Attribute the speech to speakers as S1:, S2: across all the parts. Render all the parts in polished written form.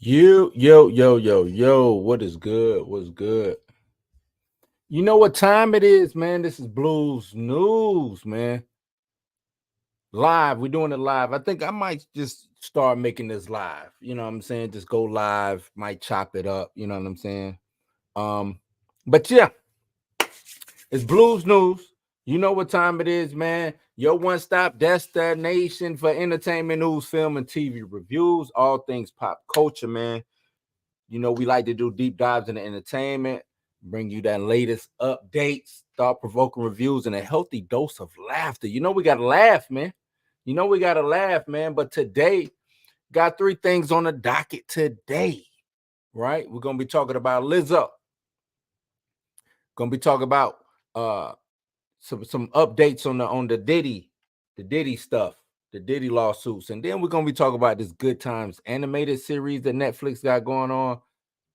S1: Yo, what is good? What's good? You know what time it is, man? This is Blues News, man. Live. We're doing it live. I think I might just start making this live. You know what I'm saying? Just go live, might chop it up, you know what I'm saying? Um, but yeah, it's Blues News. You know what time it is, man. Your one-stop destination for entertainment news, film, and TV reviews, all things pop culture, man. You know, we like to do deep dives into entertainment, bring you that latest updates, thought provoking reviews, and a healthy dose of laughter. You know, we got to laugh, man. You know, we got to laugh, man. But today, got three things on the docket today, right? We're going to be talking about Lizzo. Going to be talking about some updates on the Diddy stuff, the Diddy lawsuits. And then we're going to be talking about this Good Times animated series that Netflix got going on.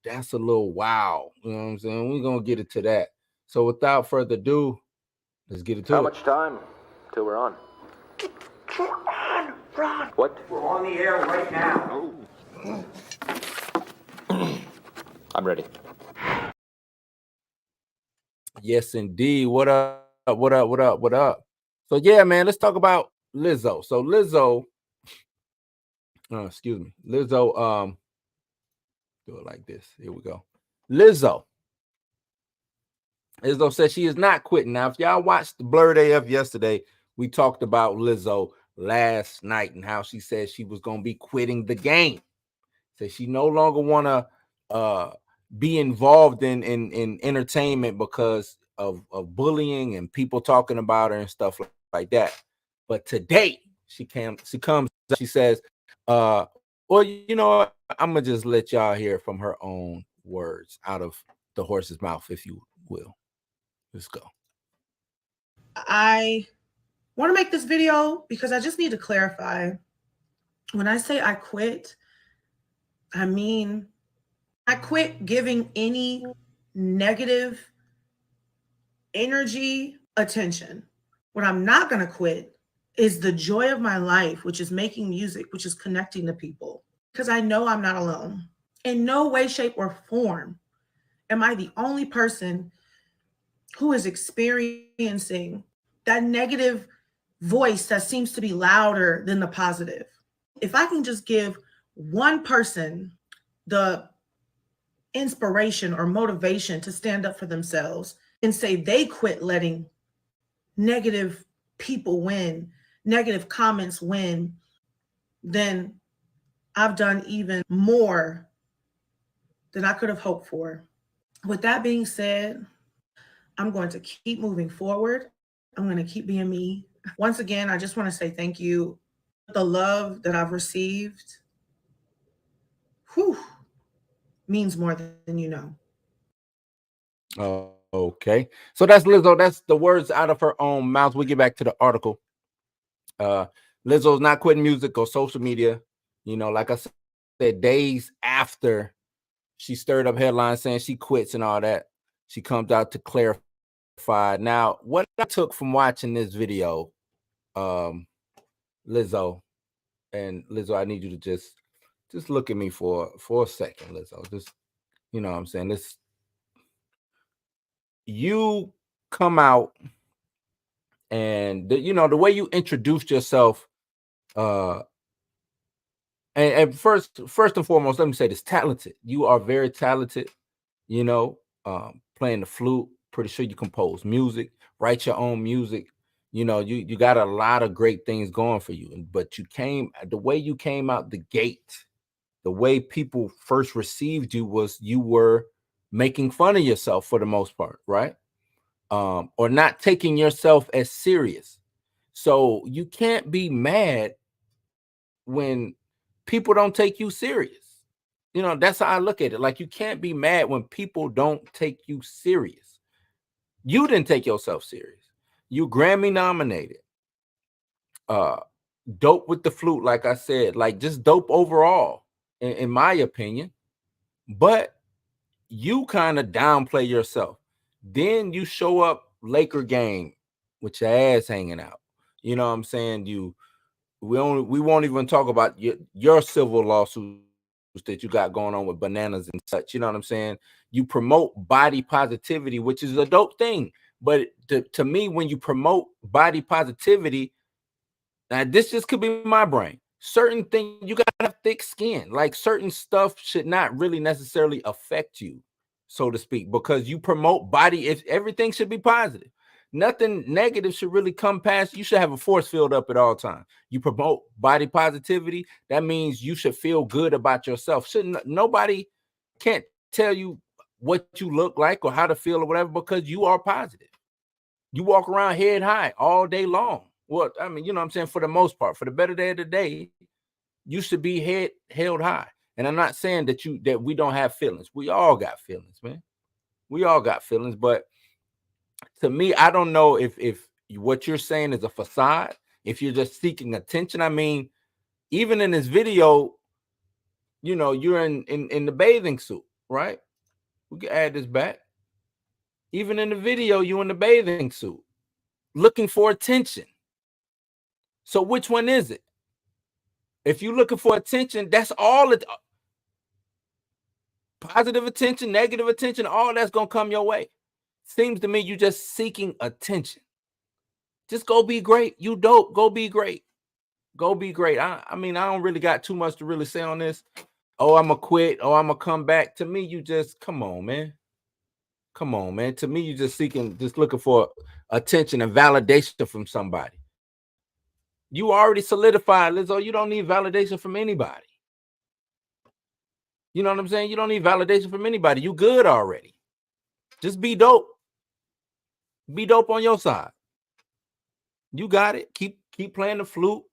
S1: That's a little wow. You know what I'm saying? We're gonna get into that. So without further ado, let's get into
S2: How
S1: it.
S2: much time till we're on?
S3: We're on, Ron.
S2: What?
S3: We're on the air right now.
S2: I'm ready.
S1: Yes, indeed. What up? So yeah, man, let's talk about Lizzo. So Lizzo, excuse me, Lizzo, do it like this. Here we go. Lizzo said she is not quitting. Now, if y'all watched the Blurred AF yesterday, we talked about Lizzo last night and how she said she was going to be quitting the game. Said she no longer want to be involved in entertainment because of bullying and people talking about her and stuff like that. But today she comes, she says, well, you know what? I'm gonna just let y'all hear from her own words out of the horse's mouth, if you will. Let's go.
S4: I want to make this video because I just need to clarify. When I say I quit, I mean I quit giving any negative energy attention. What I'm not going to quit is the joy of my life, which is making music, which is connecting to people, because I know I'm not alone. In no way, shape, or form am I the only person who is experiencing that negative voice that seems to be louder than the positive. If I can just give one person the inspiration or motivation to stand up for themselves and say they quit letting negative people win, negative comments win, then I've done even more than I could have hoped for. With that being said, I'm going to keep moving forward. I'm going to keep being me. Once again, I just want to say thank you. The love that I've received, whew, means more than you know.
S1: Okay. So that's Lizzo. That's the words out of her own mouth. We get back to the article. Lizzo's not quitting music or social media. You know, like I said, days after she stirred up headlines saying she quits and all that, she comes out to clarify. Now, what I took from watching this video, Lizzo, and Lizzo, I need you to just look at me for a second, Lizzo. Just, you know what I'm saying? You come out and the way you introduced yourself, and first and foremost, let me say this: talented. You are very talented. You know, playing the flute. Pretty sure you compose music, write your own music. You know, you got a lot of great things going for you. But the way you came out the gate, the way people first received you was you were making fun of yourself for the most part, right? Or not taking yourself as serious. So you can't be mad when people don't take you serious. You know, that's how I look at it. Like, you can't be mad when people don't take you serious. You didn't take yourself serious. You Grammy nominated. Dope with the flute, like I said, like just dope overall, in my opinion. But you kind of downplay yourself. Then you show up Laker game with your ass hanging out. You know what I'm saying? We won't even talk about your civil lawsuits that you got going on with bananas and such. You know what I'm saying? You promote body positivity, which is a dope thing. But to me, when you promote body positivity, now this just could be my brain. Certain things you gotta have thick skin. Like certain stuff should not really necessarily affect you, so to speak, because you promote body. If everything should be positive, nothing negative should really come past. You should have a force field up at all times. You promote body positivity. That means you should feel good about yourself. Shouldn't nobody can't tell you what you look like or how to feel or whatever because you are positive. You walk around head high all day long. Well, I mean, you know what I'm saying? For the most part, for the better day of the day, you should be head held high. And I'm not saying that we don't have feelings. We all got feelings, man. We all got feelings. But to me, I don't know if what you're saying is a facade, if you're just seeking attention. I mean, even in this video, you know, you're in the bathing suit, right? We can add this back. Even in the video, you in the bathing suit, looking for attention. So which one is it? If you're looking for attention, that's all it positive attention, negative attention, all that's gonna come your way. Seems to me you just seeking attention. Just go be great. You dope. Go be great. Go be great. I mean, I don't really got too much to really say on this. Oh, I'm gonna quit. Oh, I'm gonna come back. To me, you just come on, man. Come on, man. To me, you just looking for attention and validation from somebody. You already solidified, Lizzo. You don't need validation from anybody. You know what I'm saying? You don't need validation from anybody. You good already. Just be dope. Be dope on your side. You got it. Keep playing the flute.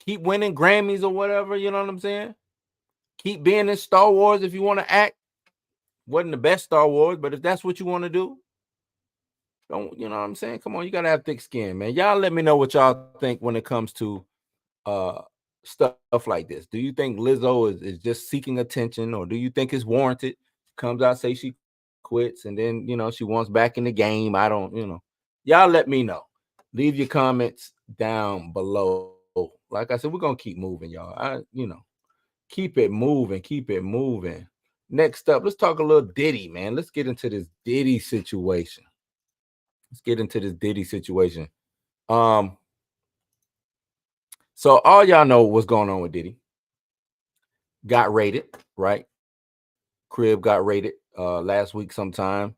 S1: Keep winning Grammys or whatever. You know what I'm saying? Keep being in Star Wars if you want to act. Wasn't the best Star Wars, but if that's what you want to do, don't, you know what I'm saying? Come on, you gotta have thick skin, man. Y'all let me know what y'all think when it comes to stuff like this. Do you think Lizzo is just seeking attention, or do you think it's warranted? Comes out, say she quits, and then she wants back in the game. I don't, y'all let me know. Leave your comments down below. Like I said, we're gonna keep moving, y'all. Keep it moving, keep it moving. Next up, let's talk a little Diddy, man. Let's get into this Diddy situation. So all y'all know what's going on with Diddy. Got raided, right? Crib got raided last week sometime.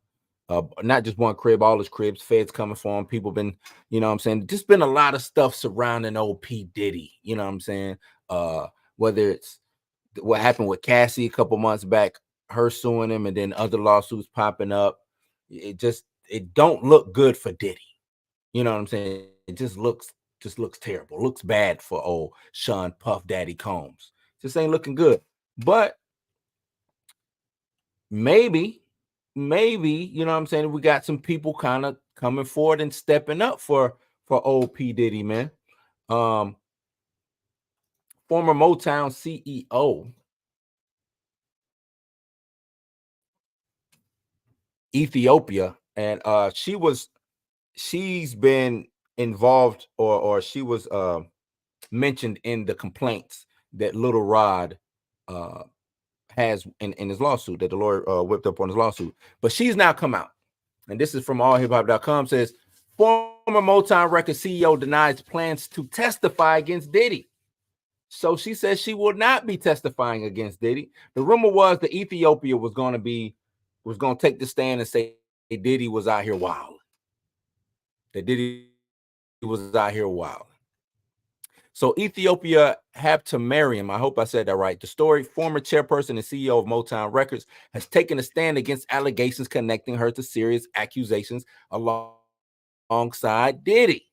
S1: Not just one crib, all his cribs, feds coming for him. People been, you know what I'm saying? Just been a lot of stuff surrounding old P. Diddy, you know what I'm saying? Whether it's what happened with Cassie a couple months back, her suing him, and then other lawsuits popping up. It don't look good for Diddy. You know what I'm saying? It just looks terrible. Looks bad for old Sean Puff Daddy Combs. Just ain't looking good. But maybe, you know what I'm saying, we got some people kind of coming forward and stepping up for old P. Diddy, man. Former Motown CEO Ethiopia, and she's been involved, or she was mentioned in the complaints that Little Rod has in his lawsuit, that the lawyer whipped up on his lawsuit. But she's now come out, and this is from allhiphop.com, says former Motown record CEO denies plans to testify against Diddy. So she says she will not be testifying against Diddy. The rumor was that Ethiopia was going to take the stand and say Diddy was out here wild. That Diddy was out here wild. So Ethiopia Habtemariam, I hope I said that right. The story, former chairperson and CEO of Motown Records, has taken a stand against allegations connecting her to serious accusations alongside Diddy.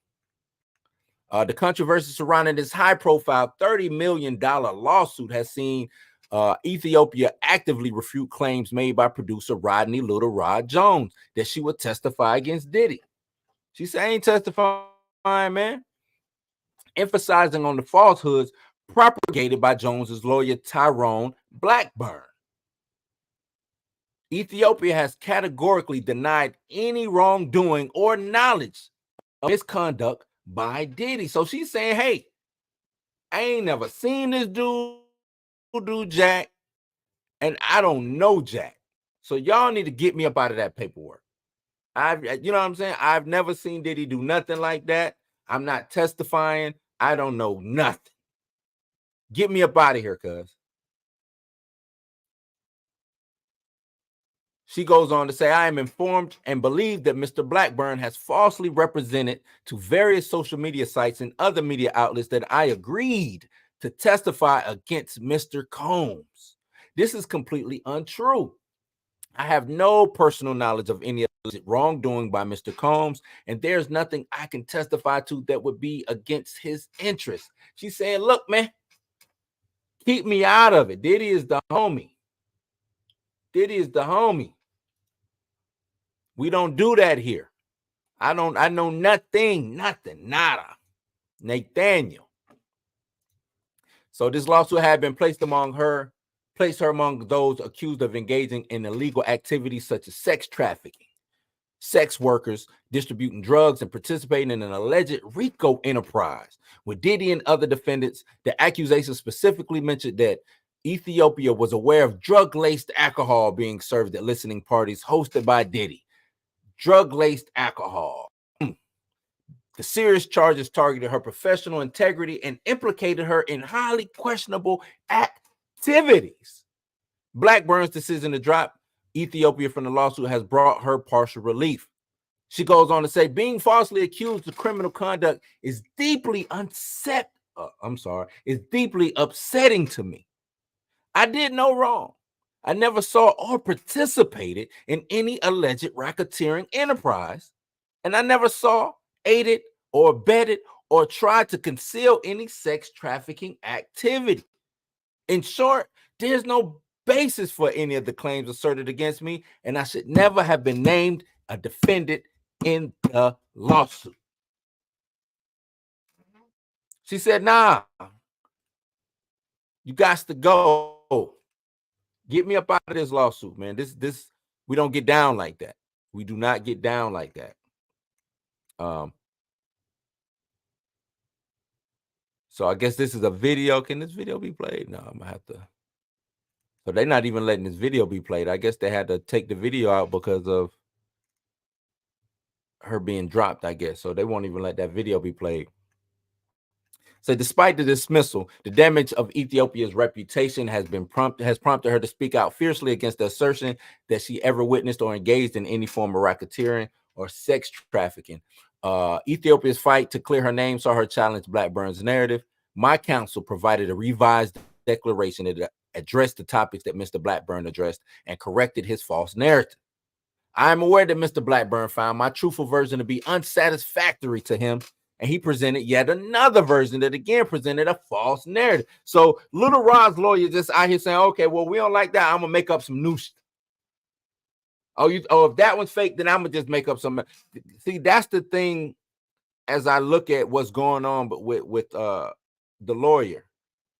S1: The controversy surrounding this high-profile $30 million lawsuit has seen Ethiopia actively refute claims made by producer Rodney Little Rod Jones that she would testify against Diddy. She said, I ain't testifying, man. Emphasizing on the falsehoods propagated by Jones's lawyer Tyrone Blackburn. Ethiopia has categorically denied any wrongdoing or knowledge of misconduct by Diddy. So she's saying, hey, I ain't never seen this dude. do jack, and I don't know jack. So y'all need to get me up out of that paperwork. You know what I'm saying? I've never seen Diddy do nothing like that. I'm not testifying. I don't know nothing. Get me up out of here, cuz. She goes on to say, I am informed and believe that Mr. Blackburn has falsely represented to various social media sites and other media outlets that I agreed to testify against Mr. Combs. This is completely untrue. I have no personal knowledge of any wrongdoing by Mr. Combs, and there's nothing I can testify to that would be against his interests. She's saying, look, man, keep me out of it. Diddy is the homie. Diddy is the homie. We don't do that here. I know nothing, nada. Nathaniel. So this lawsuit had been placed her among those accused of engaging in illegal activities such as sex trafficking, sex workers, distributing drugs, and participating in an alleged RICO enterprise. With Diddy and other defendants, the accusations specifically mentioned that Ethiopia was aware of drug-laced alcohol being served at listening parties hosted by Diddy. Drug-laced alcohol. The serious charges targeted her professional integrity and implicated her in highly questionable activities. Blackburn's decision to drop Ethiopia from the lawsuit has brought her partial relief. She goes on to say, being falsely accused of criminal conduct is deeply upsetting to me. I did no wrong. I never saw or participated in any alleged racketeering enterprise, and I never saw, aided, or abetted, or tried to conceal any sex trafficking activity. In short, there's no basis for any of the claims asserted against me, and I should never have been named a defendant in the lawsuit. She said, nah, you got to go. Get me up out of this lawsuit, man. This we don't get down like that. We do not get down like that. So I guess this is a video. Can this video be played? No, I'm gonna have to. So they're not even letting this video be played. I guess they had to take the video out because of her being dropped, I guess. So they won't even let that video be played. So despite the dismissal, the damage of Ethiopia's reputation has prompted her to speak out fiercely against the assertion that she ever witnessed or engaged in any form of racketeering or sex trafficking. Ethiopia's fight to clear her name saw her challenge Blackburn's narrative. My counsel provided a revised declaration that addressed the topics that Mr. Blackburn addressed and corrected his false narrative. I am aware that Mr. Blackburn found my truthful version to be unsatisfactory to him, and he presented yet another version that again presented a false narrative. So Little Rod's lawyer just out here saying, okay, well, we don't like that. I'm gonna make up some new stuff. If that one's fake, then I'm gonna just make up some. See, that's the thing. As I look at what's going on, but with the lawyer,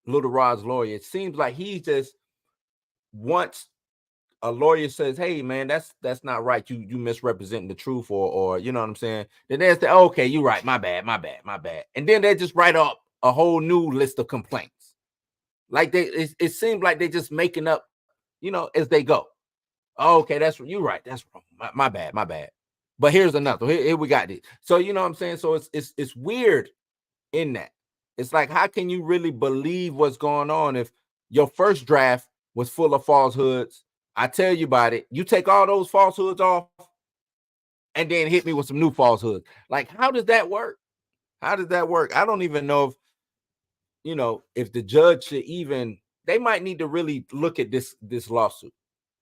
S1: Little Rod's lawyer, it seems like he just wants a lawyer says, hey man, that's not right. You misrepresenting the truth, or you know what I'm saying? Then they say, okay, you're right, my bad. And then they just write up a whole new list of complaints. Like it seems like they just making up, as they go. Okay, that's you're right. That's wrong. My bad. But here's another. Here we got it. So you know what I'm saying? So it's weird in that. It's like, how can you really believe what's going on if your first draft was full of falsehoods? I tell you about it. You take all those falsehoods off and then hit me with some new falsehoods. Like, how does that work? I don't even know if the judge should even, they might need to really look at this lawsuit.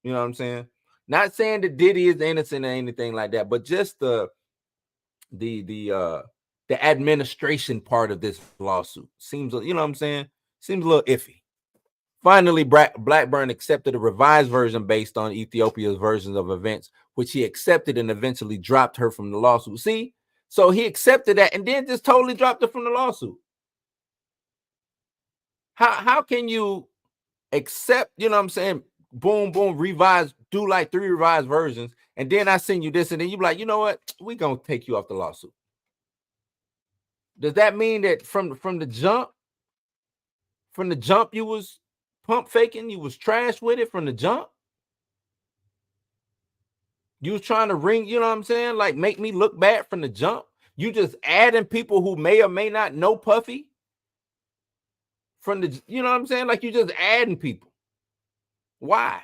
S1: You know what I'm saying? Not saying that Diddy is innocent or anything like that, but just the administration part of this lawsuit seems, you know what I'm saying? Seems a little iffy. Finally, Blackburn accepted a revised version based on Ethiopia's versions of events, which he accepted and eventually dropped her from the lawsuit. See? So he accepted that and then just totally dropped her from the lawsuit. How can you accept, you know what I'm saying? Boom, revise, do like 3 revised versions, and then I send you this, and then you be like, you know what? We're gonna take you off the lawsuit. Does that mean that from the jump you was pump faking. You was trash with it from the jump. You was trying to ring, you know what I'm saying? Like make me look bad from the jump. You just adding people who may or may not know Puffy from the, you know what I'm saying? Like you just adding people. Why?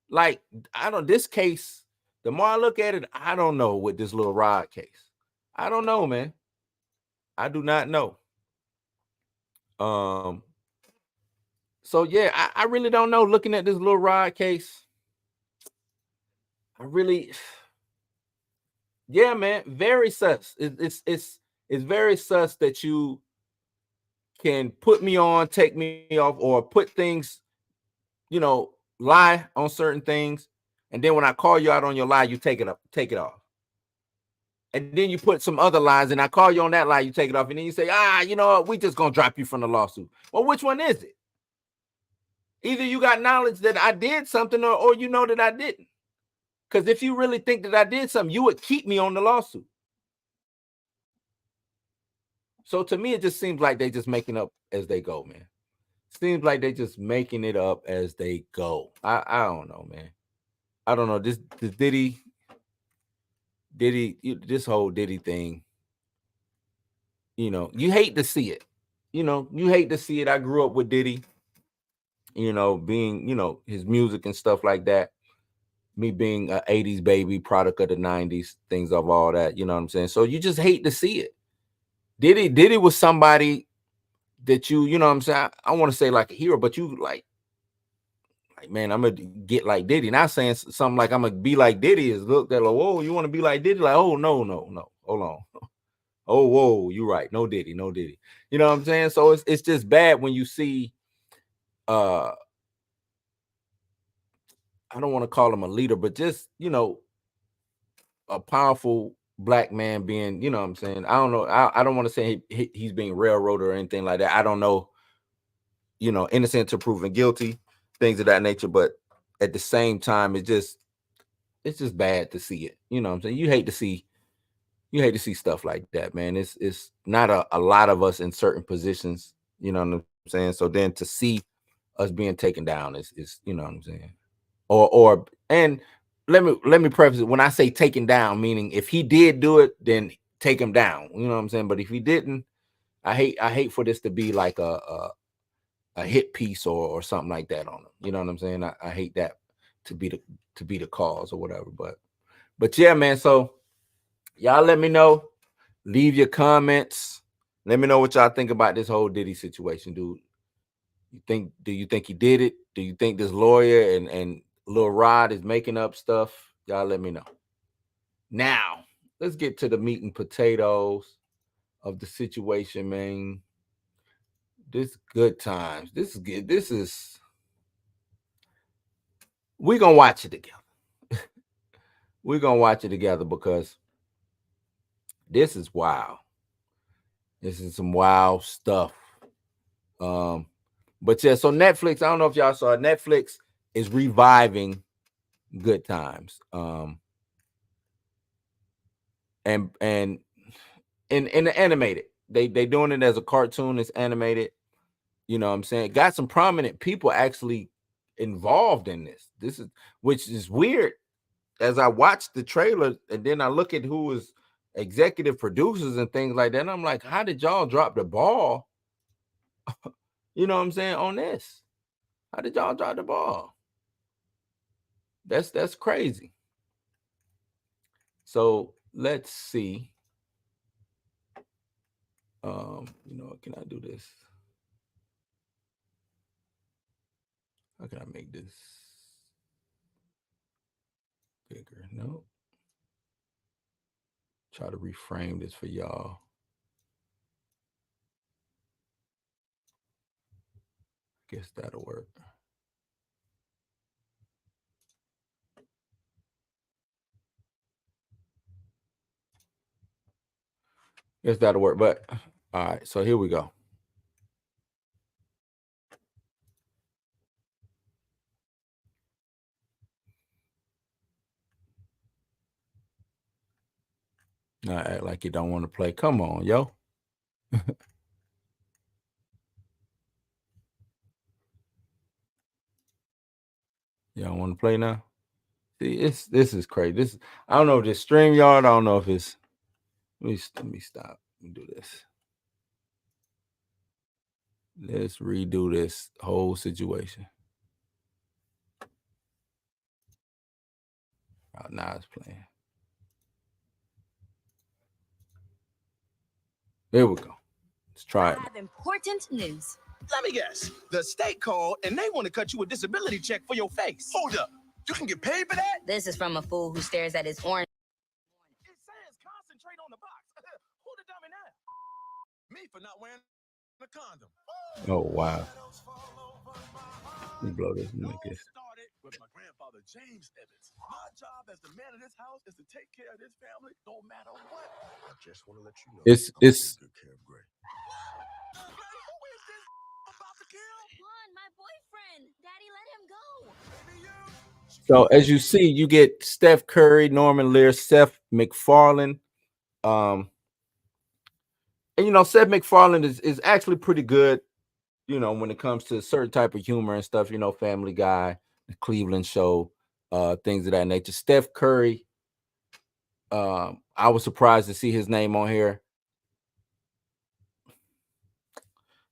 S1: Like, I don't, this case, the more I look at it, I don't know with this little Rod case. I don't know, man. I do not know. So yeah, I really don't know. Looking at this little Rod case, I really, yeah, man, very sus. It's very sus that you can put me on, take me off, or put things, you know, lie on certain things, and then when I call you out on your lie, you take it off. And then you put some other lies, and I call you on that lie, you take it off, and then you say, you know what, we just gonna drop you from the lawsuit. Well, which one is it? Either you got knowledge that I did something, or you know that I didn't. Because if you really think that I did something, you would keep me on the lawsuit. So to me, it just seems like they just making up as they go, man. Seems like they just making it up as they go. I don't know, man. I don't know. This Diddy, this whole Diddy thing, you know, you hate to see it. You know, you hate to see it. I grew up with Diddy, you know, being, you know, his music and stuff like that. Me being an 80s baby, product of the 90s, things of all that, you know what I'm saying? So you just hate to see it. Diddy was somebody that you know what I'm saying? I want to say like a hero, but you like, man, I'm gonna get like Diddy. Not saying something like I'm gonna be like Diddy is looked at like, whoa, you want to be like Diddy? Like, oh, no, hold on. Oh, whoa, you're right. No Diddy. You know what I'm saying? So it's just bad when you see I don't want to call him a leader, but just, you know, a powerful black man being, you know what I'm saying? I don't know. I don't want to say he's being railroaded or anything like that. I don't know, you know, innocent to proven guilty, things of that nature. But at the same time, it's just bad to see it. You know what I'm saying? You hate to see stuff like that, man. It's not a lot of us in certain positions, you know what I'm saying? So then to see us being taken down is you know what I'm saying? And let me preface it. When I say taken down, meaning if he did do it, then take him down. You know what I'm saying? But if he didn't, I hate for this to be like a hit piece or something like that on him. You know what I'm saying? I hate that to be the cause or whatever. But yeah, man. So y'all let me know. Leave your comments. Let me know what y'all think about this whole Diddy situation, dude. Do you think he did it? Do you think this lawyer and Lil Rod is making up stuff? Y'all let me know. Now, let's get to the meat and potatoes of the situation, man. This good times. This is good. We're gonna watch it together. We're gonna watch it together because this is wild. This is some wild stuff. But yeah, so Netflix, I don't know if y'all saw it, Netflix is reviving Good Times. And in the animated. They doing it as a cartoon, it's animated. You know what I'm saying? Got some prominent people actually involved in this. Which is weird. As I watched the trailer and then I look at who was executive producers and things like that, and I'm like, how did y'all drop the ball? You know what I'm saying, on this? How did y'all drop the ball? That's crazy. So let's see. You know, can I do this? How can I make this bigger? No. Try to reframe this for y'all. Guess that'll work. Guess that'll work. But all right, so here we go. I act like you don't want to play. Come on, yo. Y'all want to play now? See, this is crazy. This I don't know if this StreamYard. I don't know if it's. Let me stop. Let me do this. Let's redo this whole situation. Oh, now it's playing. Here we go. Let's try it.
S5: I have important news.
S6: Let me guess. The state called and they want to cut you a disability check for your face. Hold up. You can get paid for that?
S5: This is from a fool who stares at his orange.
S6: It says concentrate on the box. Who the dummy now? Me for not wearing a condom.
S1: Oh wow. Let me blow this. Make this.
S6: Started with my grandfather James Evans. My job as the man of this house is to take care of this family no matter what. I just want to let you know.
S1: It's
S6: good care of Gray. Who is this about to kill?
S5: Juan, my boyfriend. Daddy, let him go.
S1: so as you see, you get Steph Curry, Norman Lear, Seth MacFarlane. And Seth MacFarlane is actually pretty good, when it comes to certain type of humor and stuff, Family Guy, the Cleveland Show, things of that nature. Steph Curry, I was surprised to see his name on here.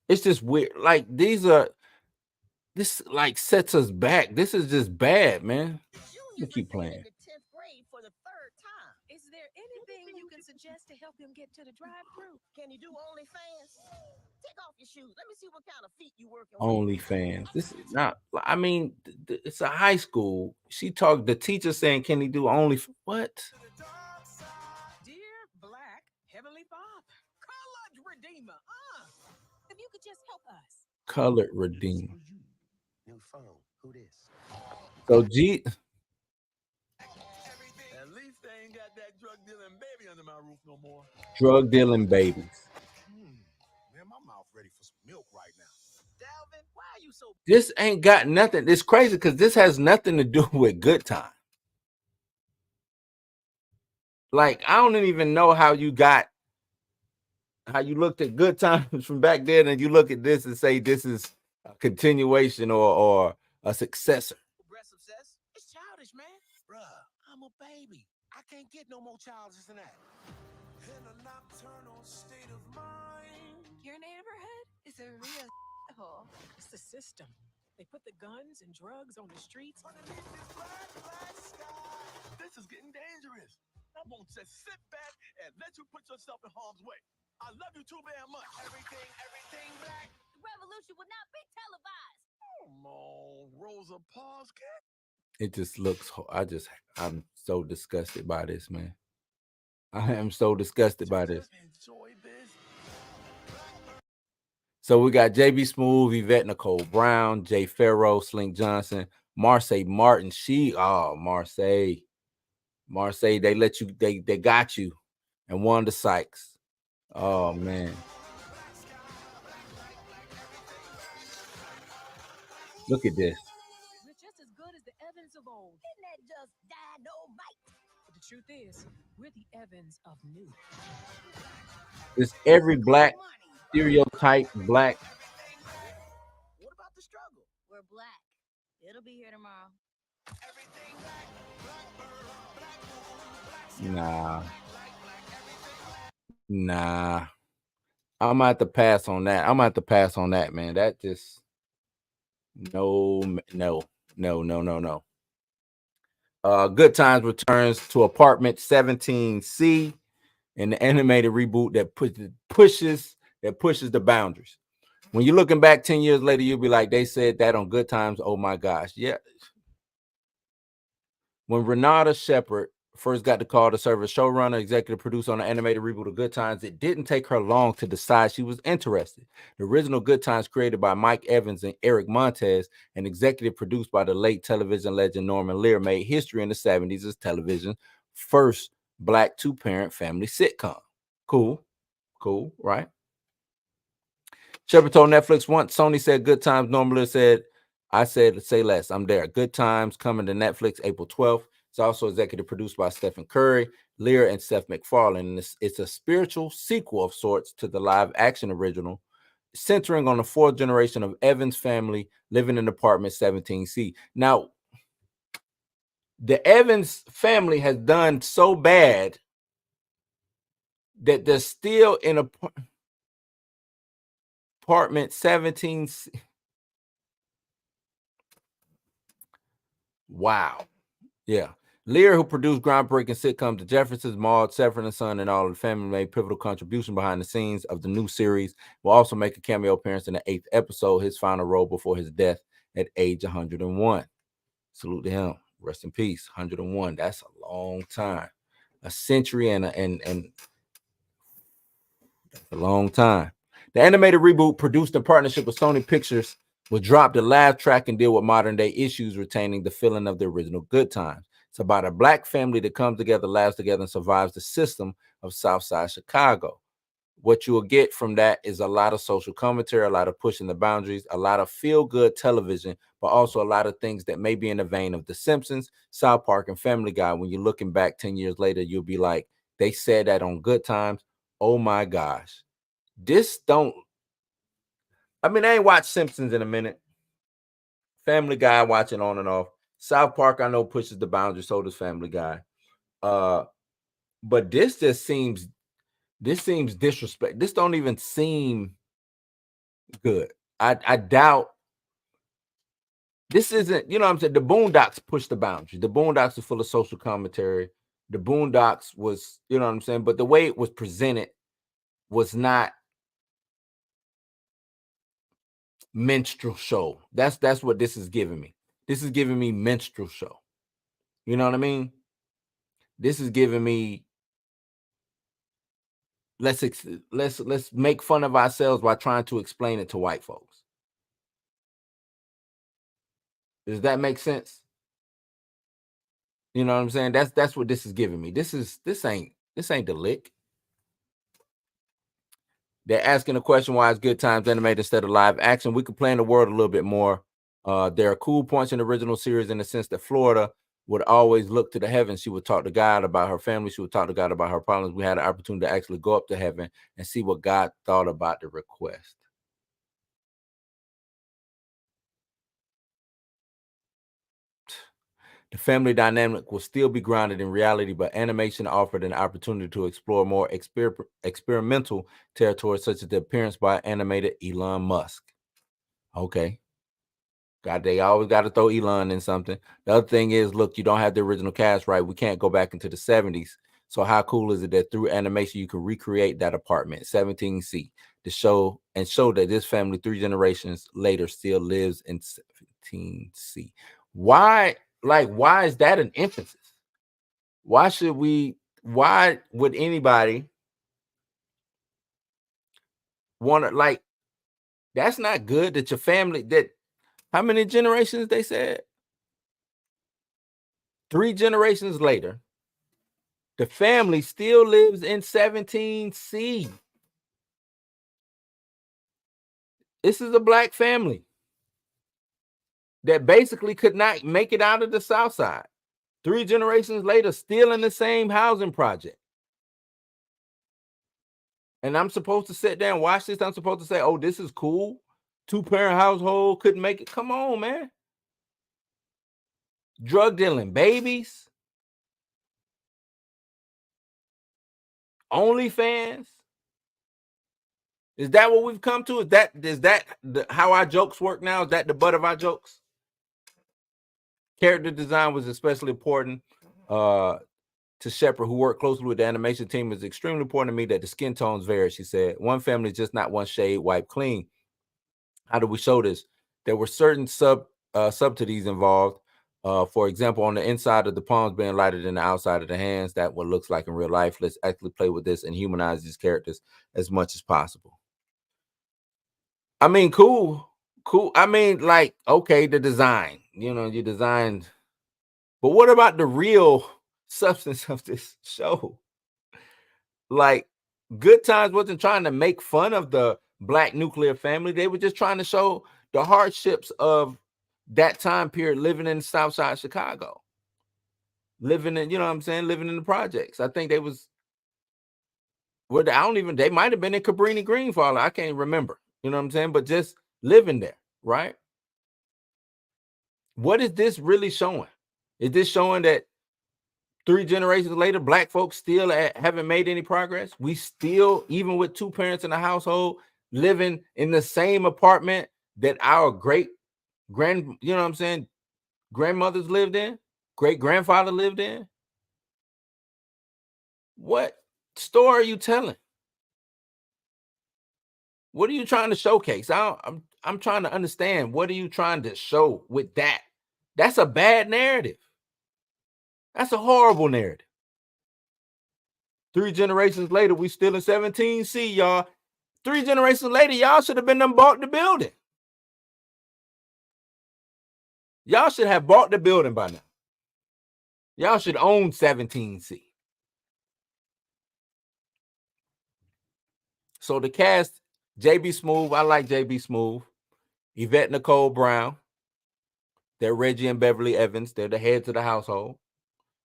S1: It's just weird. Like this like sets us back. This is just bad, man. You keep playing.
S7: Is there anything you can suggest to help him get to the drive-thru?
S8: Can you do OnlyFans? Take off your shoes. Let me see what kind of feet you working with.
S1: OnlyFans. This is not. I mean, it's a high school. She talked. The teacher saying, "Can he do only what?"
S7: Dear Black Heavenly Father, Colored Redeemer, if you could just help us.
S1: Colored Redeemer.
S6: New phone. Who this?
S1: So G.
S6: At least they ain't got that drug dealing baby under my roof no more.
S1: Drug dealing babies.
S6: Man, my mouth ready for some milk right now. Dalvin, why are you so?
S1: This ain't got nothing. It's crazy because this has nothing to do with Good Time. Like, I don't even know how you looked at Good Times from back then, and you look at this and say this is a continuation or a successor.
S6: Breast obsessed? It's childish, man. Bruh, I'm a baby. I can't get no more childish than that. In a nocturnal state of mind.
S7: Your neighborhood is a real hole. It's the system. They put the guns and drugs on the streets.
S6: Underneath this black sky. This is getting dangerous. I won't just sit back and let you put yourself in harm's way. I love you too very much. Everything black.
S5: The revolution would not be televised.
S6: Come on, Rosa Parks.
S1: It just looks. I'm so disgusted by this, man. I am so disgusted by this.
S6: Enjoy this.
S1: So we got JB Smooth, Yvette Nicole Brown, Jay Farrow, Slink Johnson, Marseille Martin. Marseille, they let you, they got you, and Wanda Sykes. Oh man. Look at this.
S7: We're just as good as the Evans of old.
S8: Isn't that just dynamite?
S7: But the truth is, we're the Evans of new.
S1: It's every black stereotype black.
S8: What about the struggle?
S5: We're black. It'll be here tomorrow.
S1: Nah. I'm gonna have to pass on that. Man. That just no. Good Times returns to Apartment 17C in the animated reboot that pushes the boundaries. When you're looking back 10 years later, you'll be like, they said that on Good Times. Oh my gosh. Yeah. When Renata Shepard first got the call to serve as showrunner, executive producer on the animated reboot of Good Times, it didn't take her long to decide she was interested. The original Good Times, created by Mike Evans and Eric Montez and executive produced by the late television legend Norman Lear, made history in the 70s as television's first black two-parent family sitcom. Cool, right? Shepard told Netflix once Sony said Good Times, Norman Lear said, I said, say less. I'm there. Good Times coming to Netflix April 12th. It's also executive produced by Stephen Curry, Lear, and Seth MacFarlane. And it's a spiritual sequel of sorts to the live-action original, centering on the fourth generation of Evans family living in apartment 17C. Now, The Evans family has done so bad that they're still in apartment 17. Wow. Yeah. Lear, who produced groundbreaking sitcoms The Jeffersons, Maude, Sanford and Son, and all of the family, made pivotal contribution behind the scenes of the new series. Will also make a cameo appearance in the 8th episode, his final role before his death at age 101. Salute to him. Rest in peace. 101. That's a long time. A century and a long time. The animated reboot, produced in partnership with Sony Pictures, will drop the laugh track and deal with modern day issues, retaining the feeling of the original Good Times. It's about a black family that comes together, laughs together, and survives the system of Southside Chicago. What you will get from that is a lot of social commentary, a lot of pushing the boundaries, a lot of feel-good television, but also a lot of things that may be in the vein of The Simpsons, South Park, and Family Guy. When you're looking back 10 years later, you'll be like, they said that on Good Times. Oh my gosh. I ain't watched Simpsons in a minute. Family Guy, watching on and off. South Park, I know, pushes the boundaries, so does Family Guy. But this seems disrespect. This don't even seem good. I doubt this isn't, you know what I'm saying? The Boondocks push the boundaries. The Boondocks are full of social commentary. The Boondocks was, you know what I'm saying? But the way it was presented was not minstrel show. That's what this is giving me. This is giving me minstrel show. You know what I mean? This is giving me let's make fun of ourselves while trying to explain it to white folks. Does that make sense? You know what I'm saying? That's what this is giving me. This ain't the lick. They're asking the question why it's Good Times animated instead of live action. We could play in the world a little bit more. There are cool points in the original series in the sense that Florida would always look to the heavens. She would talk to God about her family. She would talk to God about her problems. We had an opportunity to actually go up to heaven and see what God thought about the request. The family dynamic will still be grounded in reality, but animation offered an opportunity to explore more experimental territory, such as the appearance by animated Elon Musk. Okay. They always got to throw Elon in something. The other thing is, look, you don't have the original cast, right? We can't go back into the 70s. So how cool is it that through animation you can recreate that apartment, 17C, to show that this family 3 generations later still lives in 17C? Why is that an emphasis? Why would anybody want to, that's not good that your family, that how many generations they said? 3 generations later, the family still lives in 17C. This is a black family that basically could not make it out of the South Side. 3 generations later, still in the same housing project. And I'm supposed to sit there and watch this. I'm supposed to say, oh, this is cool. 2-parent household, couldn't make it. Come on, man. Drug dealing babies. OnlyFans. Is that what we've come to? Is that how our jokes work now? Is that the butt of our jokes? Character design was especially important to Shepard, who worked closely with the animation team. It's extremely important to me that the skin tones vary, she said. One family is just not one shade wiped clean. How do we show this? There were certain subtleties involved. For example, on the inside of the palms being lighter than the outside of the hands, that what looks like in real life. Let's actually play with this and humanize these characters as much as possible. I mean, cool. I mean, okay, the design, you designed, but what about the real substance of this show? Good Times wasn't trying to make fun of the black nuclear family. They were just trying to show the hardships of that time period, living in South Side Chicago, living in, living in the projects. I think they was, they might have been in Cabrini Green for all I can't remember, but just living there, right? What is this really showing? Is this showing that 3 generations later, black folks still haven't made any progress? We still, even with 2 parents in the household, living in the same apartment that our you know what I'm saying, grandmothers lived in, great grandfather lived in. What story are you telling? What are you trying to showcase? I'm trying to understand. What are you trying to show with that? That's a bad narrative. That's a horrible narrative. 3 generations later, we still in 17C, y'all. 3 generations later, y'all should have been done bought the building. Y'all should have bought the building by now. Y'all should own 17C. So the cast, JB Smoove, I like JB Smoove, Yvette Nicole Brown, they're Reggie and Beverly Evans, they're the heads of the household.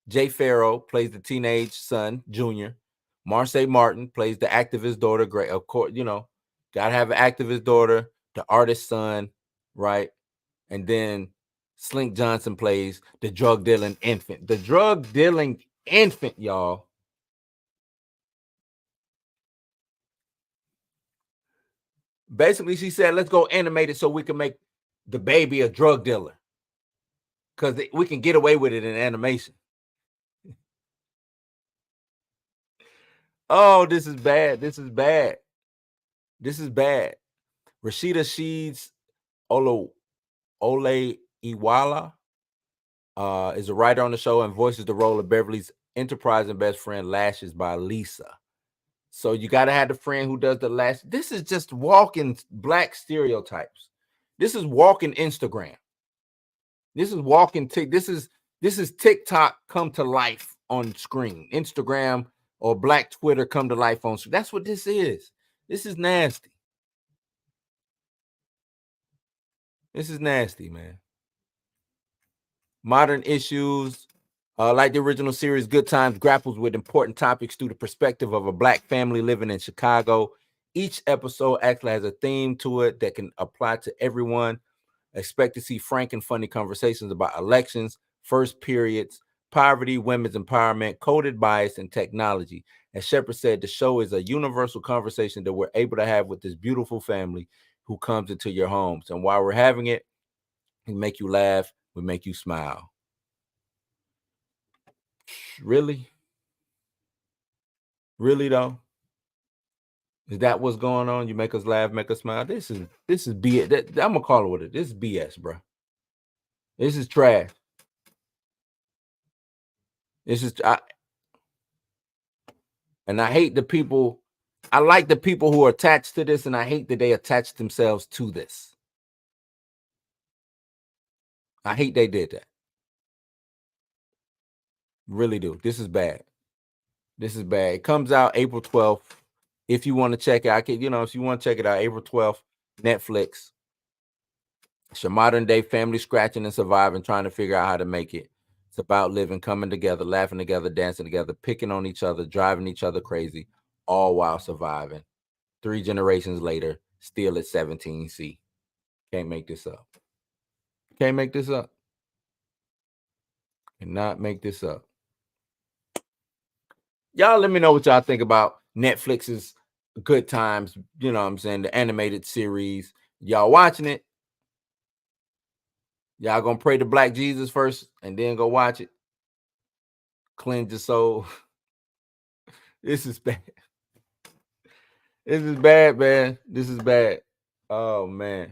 S1: Jay Farrow plays the teenage son, Junior. Marsai Martin plays the activist daughter. Great, of course, you know, gotta have an activist daughter, the artist son, right? And then Slink Johnson plays the drug dealing infant. The drug dealing infant, y'all. Basically, she said, let's go animate it so we can make the baby a drug dealer. Because we can get away with it in animation. Oh, this is bad. This is bad. This is bad. Rashida Sheeds Ole Iwala is a writer on the show and voices the role of Beverly's enterprising best friend, Lashes by Lisa. So you got to have the friend who does the lash. This is just walking black stereotypes. This is walking Instagram. This is walking this is TikTok come to life on screen. Instagram or black Twitter come to life on screen. That's what this is. This is nasty. This is nasty, man. Modern issues, like the original series, Good Times grapples with important topics through the perspective of a black family living in Chicago. Each episode actually has a theme to it that can apply to everyone. Expect to see frank and funny conversations about elections, first periods, poverty, women's empowerment, coded bias, and technology. As Shepard said, the show is a universal conversation that we're able to have with this beautiful family who comes into your homes. And while we're having it, we make you laugh, we make you smile. Really? Really though? Is that what's going on? You make us laugh, make us smile. This is BS. I'm gonna call it what it is. This is BS, bro. This is trash. This is and I hate the people. I like the people who are attached to this, and I hate that they attach themselves to this. I hate they did that. Really do. This is bad. This is bad. It comes out April 12th. If you want to check it, I can, if you want to check it out, April 12th, Netflix. It's your modern day family scratching and surviving, trying to figure out how to make it. It's about living, coming together, laughing together, dancing together, picking on each other, driving each other crazy, all while surviving. 3 generations later, still at 17C. Can't make this up. Can't make this up. Cannot make this up. Y'all let me know what y'all think about Netflix's Good Times, you know what I'm saying, the animated series. Y'all watching it? Y'all gonna pray to Black Jesus first and then go watch it? Cleanse your soul. This is bad. This is bad, man. This is bad. Oh man.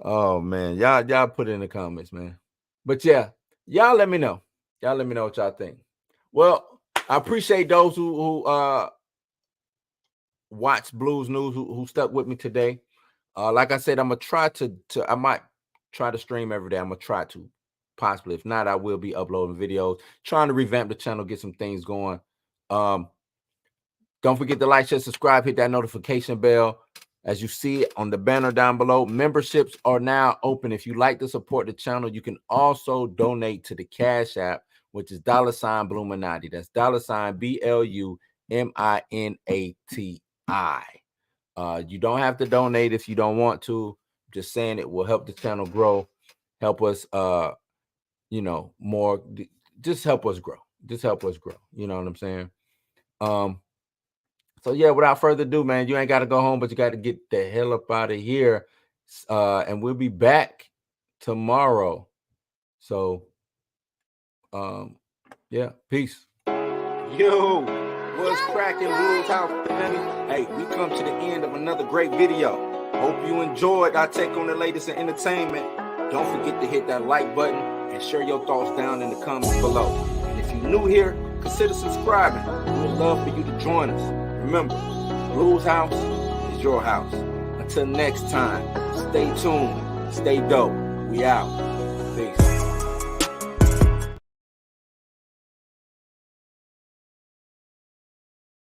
S1: Oh man. Y'all put it in the comments, man. But yeah, y'all let me know. Y'all let me know what y'all think. Well, I appreciate those who watch Blues News who stuck with me today. Like I said, I'm gonna try I might try to stream every day. I'm gonna try to, possibly. If not, I will be uploading videos, trying to revamp the channel, get some things going. Don't forget to like, share, subscribe, hit that notification bell. As you see it on the banner down below, memberships are now open. If you like to support the channel, you can also donate to the Cash App, which is $Bluminati. That's $BLUMINATI. You don't have to donate if you don't want to. Just saying it will help the channel grow, help us you know, more. Just help us grow. Just help us grow. You know what I'm saying? So yeah, without further ado, man, you ain't got to go home, but you got to get the hell up out of here. And we'll be back tomorrow. So, yeah, peace. Yo, what's cracking, Blues House family? Hey, we come to the end of another great video. Hope you enjoyed our take on the latest in entertainment. Don't forget to hit that like button and share your thoughts down in the comments below. And if you're new here, consider subscribing. We would love for you to join us. Remember, Blues House is your house. Until next time, stay tuned, stay dope. We out.